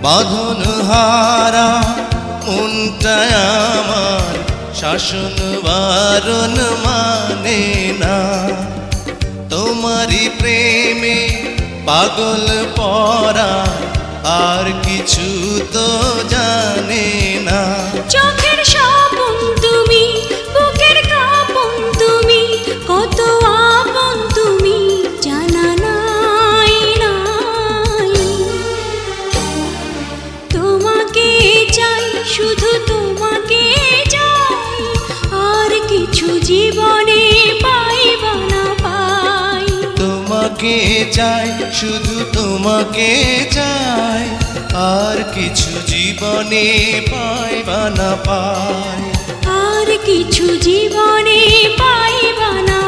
বাঁধন হারা মনটা আমার শাসন বারণ মানে না। তোমারই প্রেমে পাগল পরা আর কিছু তো জানে না। চোখের স্বপন তুমি, বুকের কাঁপন তুমি, কত আপন তুমি জানা নাই নাই। তোমাকে চাই, শুধু তোমাকে চাই, আর কিছু জীবনে পাইবা না পাই। তোমাকে চাই, শুধু তোমাকে চাই, আর কিছু জীবনে পাইবা না পাই। আর কিছু জীবনে পাইবা না।